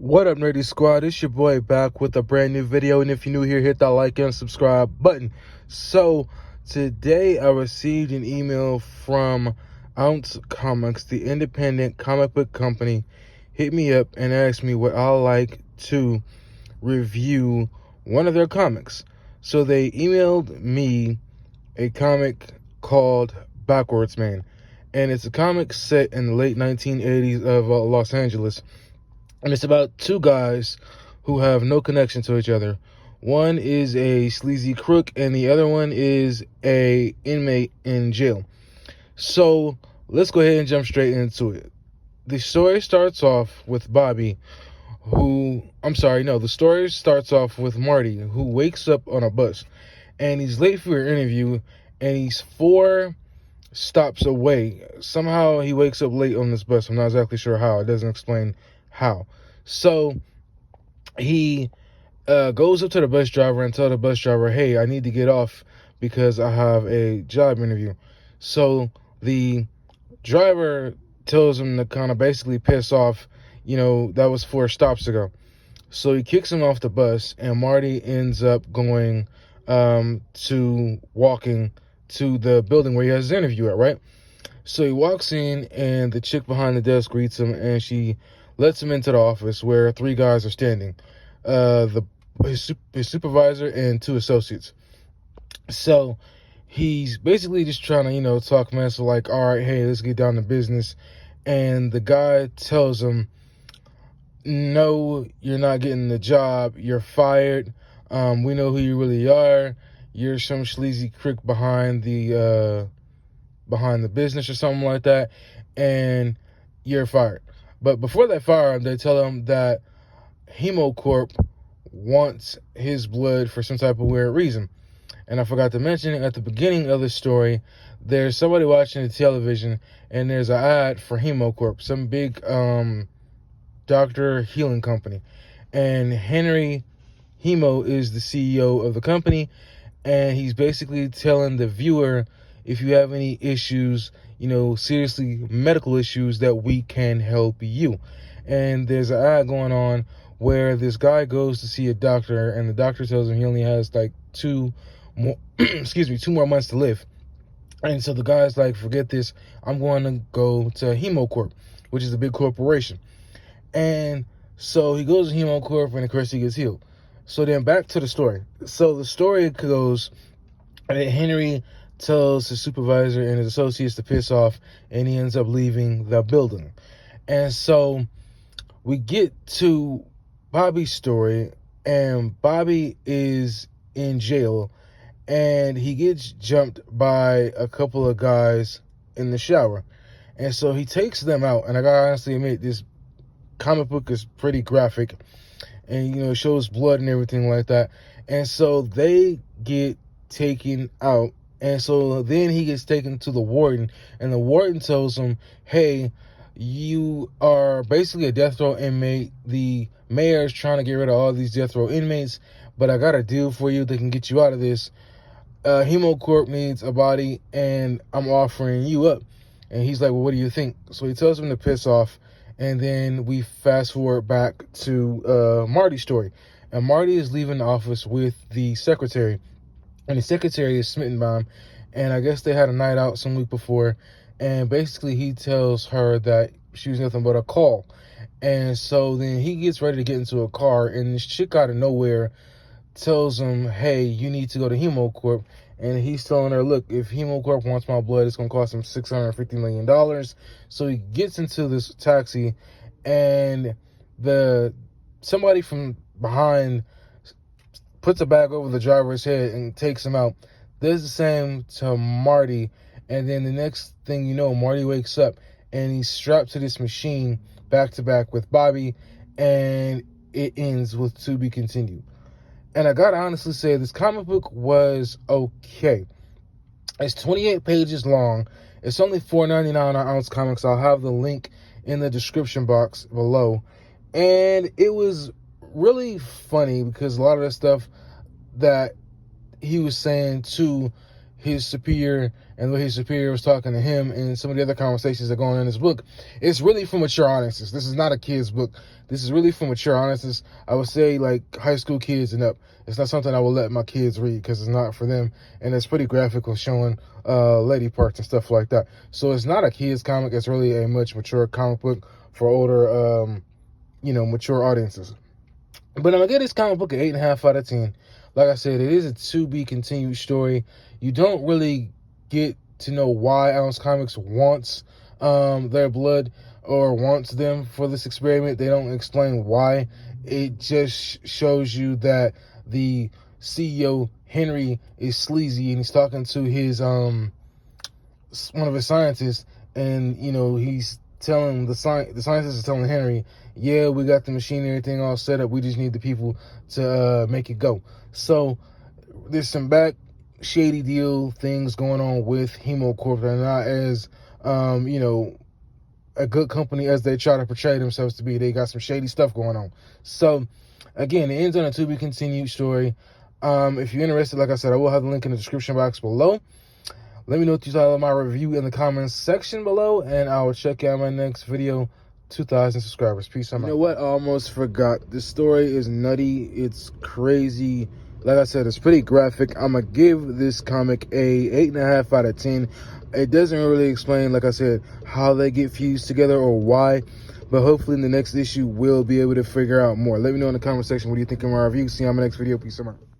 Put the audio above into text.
What up, Nerdy Squad? It's your boy back with a brand new video, and if you're new here, hit that like and subscribe button. So today I received an email from Ounce Comics, the independent comic book company. Hit me up and asked me would I like to review one of their comics. So they emailed me a comic called Backwards Man, and it's a comic set in the late 1980s of Los Angeles. And it's about two guys who have no connection to each other. One is a sleazy crook, and the other one is a inmate in jail. So let's go ahead and jump straight into it. The story starts off with Bobby, the story starts off with Marty, who wakes up on a bus, and he's late for your interview, and he's 4 stops away. Somehow he wakes up late on this bus. I'm not exactly sure how. It doesn't explain how. So he goes up to the bus driver and tells the bus driver, hey, I need to get off because I have a job interview. So the driver tells him to kind of basically piss off, that was 4 stops ago. So he kicks him off the bus, and Marty ends up going to walking to the building where he has his interview at, right? So he walks in, and the chick behind the desk greets him, and she lets him into the office where 3 guys are standing, his supervisor and 2 associates. So he's basically just trying to, talk mess, like, all right, hey, let's get down to business. And the guy tells him, no, you're not getting the job. You're fired. We know who you really are. You're some sleazy crook behind the business or something like that, and you're fired. But before they fire him, they tell him that HemoCorp wants his blood for some type of weird reason. And I forgot to mention, at the beginning of the story, there's somebody watching the television, and there's an ad for HemoCorp, some big doctor healing company. And Henry Hemo is the CEO of the company, and he's basically telling the viewer, if you have any issues, seriously medical issues, that we can help you. And there's an ad going on where this guy goes to see a doctor, and the doctor tells him he only has like 2 more months to live. And so the guy's like, forget this, I'm going to go to HemoCorp, which is a big corporation. And so he goes to HemoCorp, and of course he gets healed. So then back to the story. So the story goes that Henry tells his supervisor and his associates to piss off, and he ends up leaving the building. And so we get to Bobby's story, and Bobby is in jail, and he gets jumped by a couple of guys in the shower. And so he takes them out, and I gotta honestly admit, this comic book is pretty graphic, and it shows blood and everything like that. And so they get taken out. And so then he gets taken to the warden, and the warden tells him, hey, you are basically a death row inmate. The mayor is trying to get rid of all these death row inmates, but I got a deal for you that can get you out of this. HemoCorp needs a body, and I'm offering you up. And he's like, well, what do you think? So he tells him to piss off, and then we fast forward back to Marty's story. And Marty is leaving the office with the secretary, and the secretary is smitten by him, and I guess they had a night out some week before, and basically he tells her that she was nothing but a call. And so then he gets ready to get into a car, and this chick out of nowhere tells him, hey, you need to go to HemoCorp. And he's telling her, look, if HemoCorp wants my blood, it's going to cost him $650 million. So he gets into this taxi, and somebody from behind puts a bag over the driver's head and takes him out. Does the same to Marty, and then the next thing you know, Marty wakes up, and he's strapped to this machine back to back with Bobby, and it ends with to be continued. And I gotta honestly say, this comic book was okay. It's 28 pages long. It's only $4.99 on Ounce Comics. I'll have the link in the description box below. And it was really funny because a lot of the stuff that he was saying to his superior and the way his superior was talking to him and some of the other conversations that go on in this book. It's really for mature audiences. This is not a kid's book. This is really for mature audiences. I would say like high school kids and up. It's not something I will let my kids read because it's not for them. And it's pretty graphic with showing lady parts and stuff like that. So it's not a kid's comic. It's really a much mature comic book for older, mature audiences. But I'm going to give this comic book an 8.5 out of 10. Like I said, it is a to-be-continued story. You don't really get to know why Ounce Comics wants their blood or wants them for this experiment. They don't explain why. It just shows you that the CEO, Henry, is sleazy, and he's talking to his one of his scientists, and, he's telling the scientist is telling Henry, yeah, we got the machine and everything all set up. We just need the people to make it go. So there's some back shady deal things going on with HemoCorp. They're not as, a good company as they try to portray themselves to be. They got some shady stuff going on. So again, it ends on a to be continued story. If you're interested, like I said, I will have the link in the description box below. Let me know what you thought of my review in the comments section below, and I will check out my next video. 2,000 subscribers. Peace out. You know what? I almost forgot. This story is nutty. It's crazy. Like I said, it's pretty graphic. I'm going to give this comic a 8.5 out of 10. It doesn't really explain, like I said, how they get fused together or why. But hopefully in the next issue, we'll be able to figure out more. Let me know in the comment section what do you think of my review. See you on my next video. Peace out.